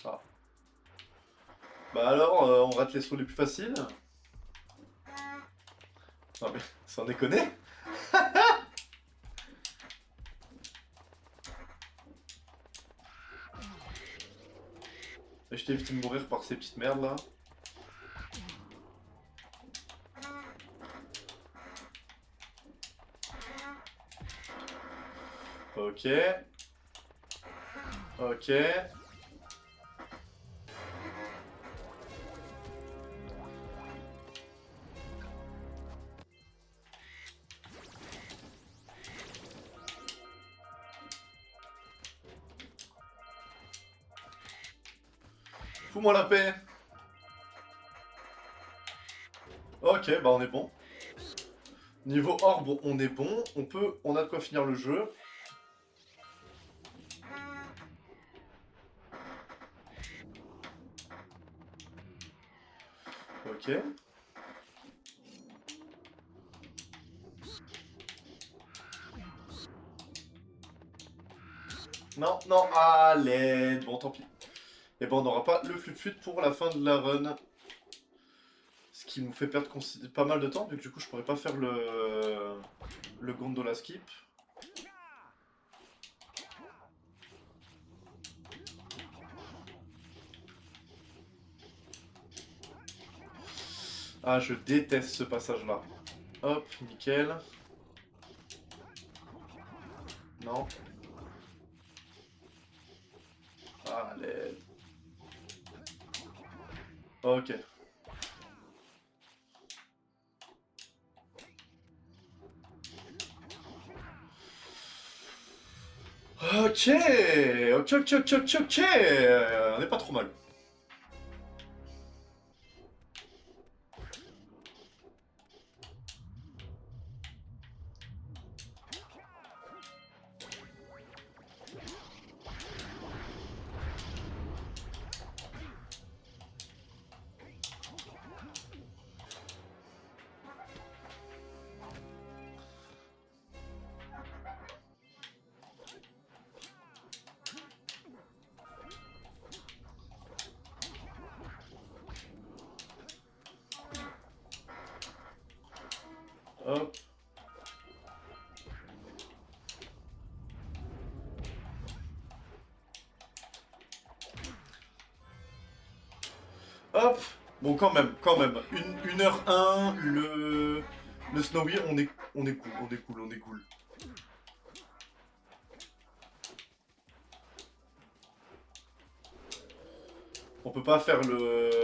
Ah. Bah alors, on rate les sauts les plus faciles. Non mais, sans déconner. Et je t'ai évité de mourir par ces petites merdes là. Ok. Ok. Fous-moi la paix. Ok, bah on est bon. Niveau orbe, on est bon. On a de quoi finir le jeu. Ok. Non, non, allez, bon tant pis. Et ben on n'aura pas le flûte pour la fin de la run. Ce qui nous fait perdre pas mal de temps, vu que du coup je pourrais pas faire le gondola skip. Ah, je déteste ce passage-là. Hop, nickel. Non. Allez. Ok. Ok, ok, ok, ok, ok, ok. On est pas trop mal. Hop. Hop. Bon, quand même. 1h1, le Snowy, on est cool. On peut pas faire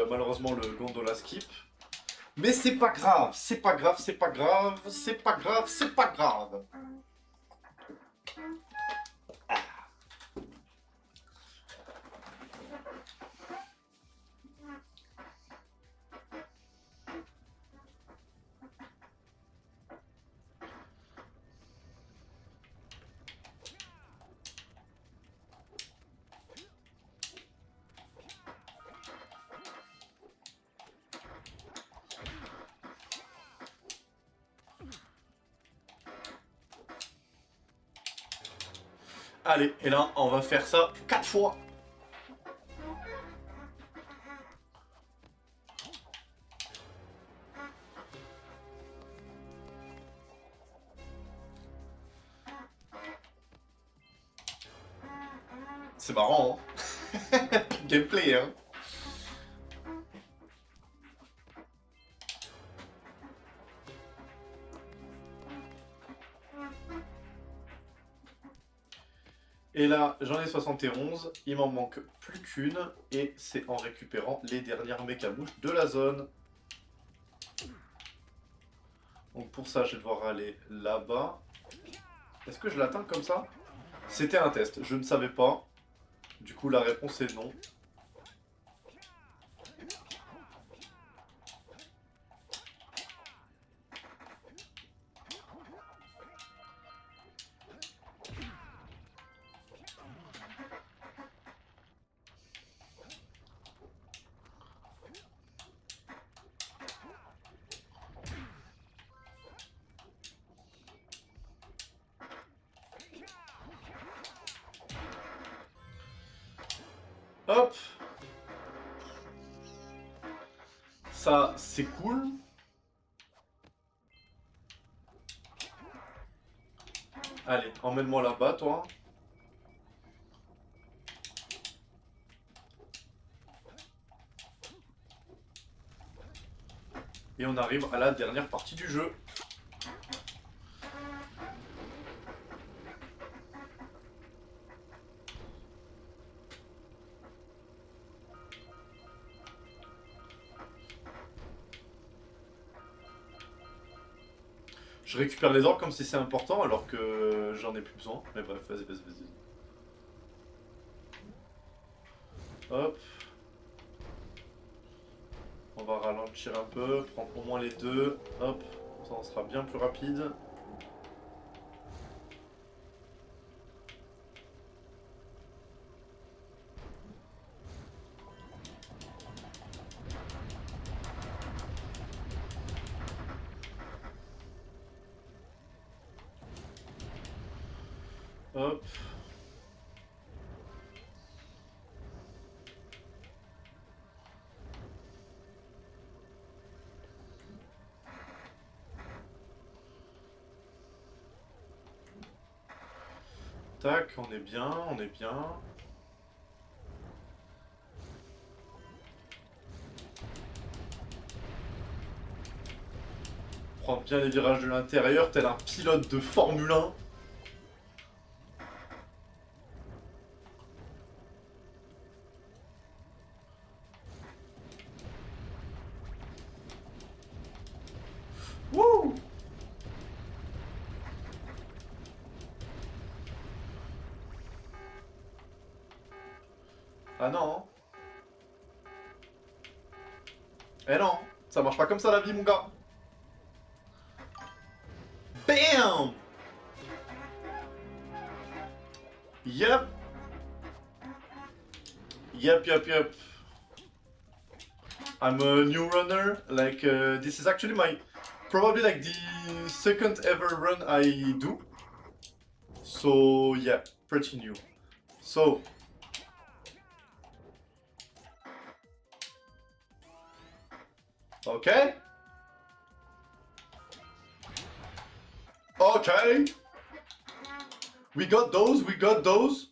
malheureusement le gondola skip. Mais c'est pas grave. Allez, et là, on va faire ça 4 fois. C'est marrant, hein. Gameplay, hein. Et là, j'en ai 71, il m'en manque plus qu'une, et c'est en récupérant les dernières mécamouches de la zone. Donc pour ça, je vais devoir aller là-bas. Est-ce que je l'atteins comme ça? C'était un test, je ne savais pas. Du coup, la réponse est non. Hop. Ça, c'est cool. Allez, emmène-moi là-bas, toi. Et on arrive à la dernière partie du jeu. Je récupère les ordres comme si c'est important alors que j'en ai plus besoin. Mais bref, vas-y. Hop. On va ralentir un peu, prendre au moins les deux. Hop, ça on sera bien plus rapide. Hop. Tac, on est bien. Prendre bien les virages de l'intérieur, tel un pilote de Formule 1. Wouh! Ah non. Eh non, ça marche pas comme ça la vie, mon gars. Bam! Yep. I'm a new runner. Like this is actually my probably like the second ever run I do. So yeah, pretty new. So okay. Okay. We got those, we got those.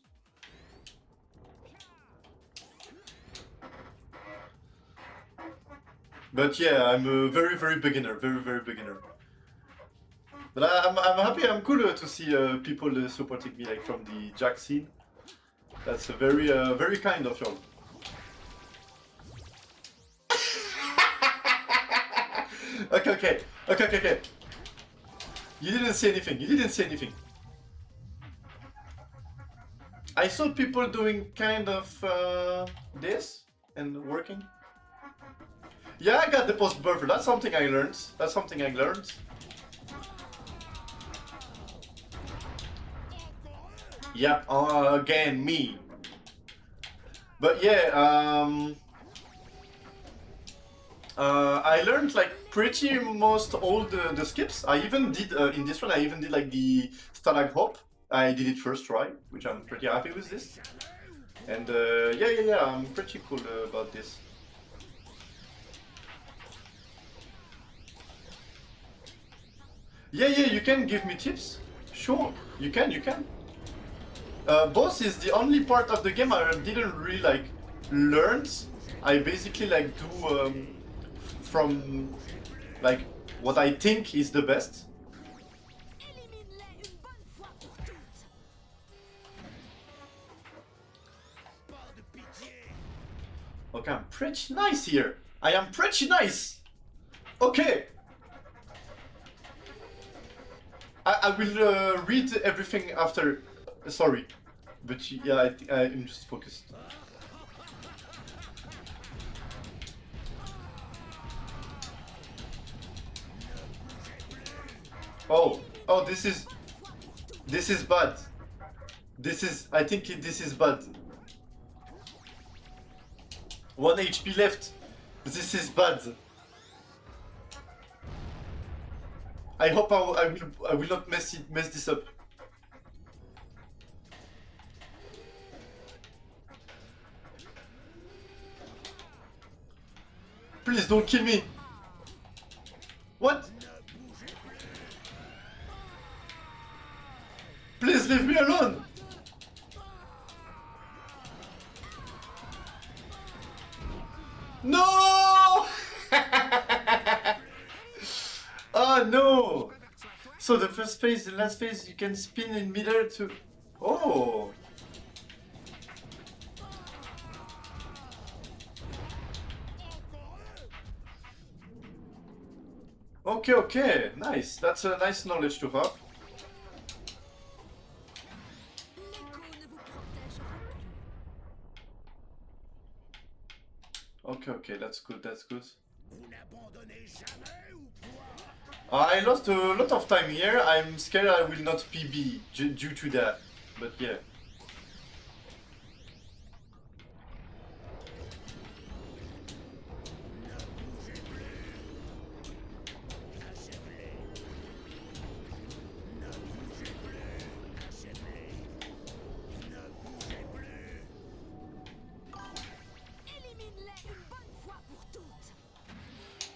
But yeah, I'm a very, very beginner, very, very beginner. But I'm happy, I'm cool to see people supporting me, like from the Jack scene. That's very, very kind of y'all. Okay. You didn't see anything, you didn't see anything. I saw people doing kind of this and working. Yeah, I got the post buffer. That's something I learned. Yep, again, me. But yeah, I learned like pretty most all the skips. I even did, in this one, I even did like the Stalag Hop. I did it first try, which I'm pretty happy with this. And yeah, I'm pretty cool about this. Yeah, you can give me tips. Sure, you can. Boss is the only part of the game I didn't really like learn. I basically like do from like what I think is the best. Okay, I'm pretty nice here. I am pretty nice. Okay. I will read everything after. Sorry, but yeah, I'm just focused. Oh, this is bad. I think this is bad. 1 HP left. This is bad. I hope I will not mess this up. Please don't kill me. What? Please leave me alone. No! Oh no! So the first phase, the last phase, you can spin in midair to... Oh! Okay, nice. That's a nice knowledge to have. Okay, that's good. I lost a lot of time here. I'm scared I will not PB due to that. But yeah.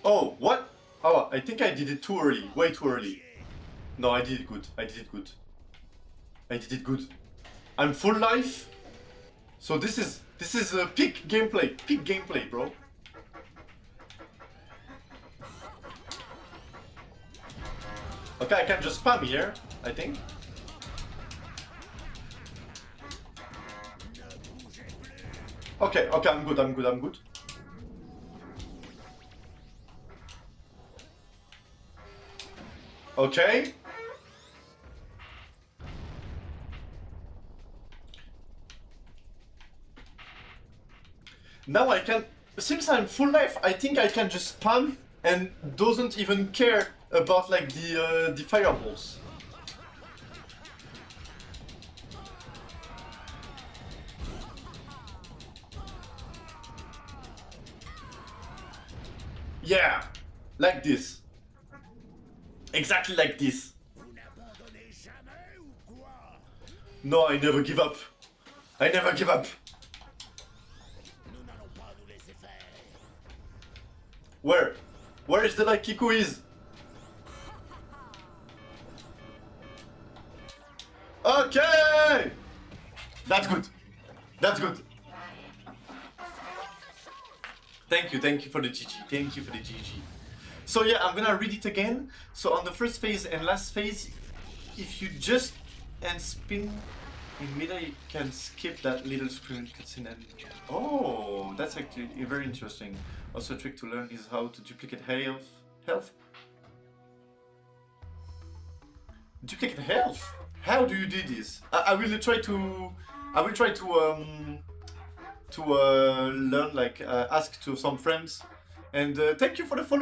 Oh, what? Oh, I think I did it too early. Way too early. No, I did it good. I did it good. I'm full life. So this is a peak gameplay, bro. Okay, I can just spam here, I think. Okay, I'm good. Okay. Now I can, since I'm full life, I think I can just spam and doesn't even care about like the fireballs. Yeah, like this. Exactly like this. No, I never give up. Where is the like Kiku is? Thank you for the GG. Thank you for the GG. So yeah, I'm gonna read it again. So on the first phase and last phase, if you just and spin in middle, you can skip that little screen cutscene and... Oh, that's actually very interesting. Also a trick to learn is how to duplicate health. Duplicate health? How do you do this? I will try to learn, like ask to some friends. And thank you for the follow.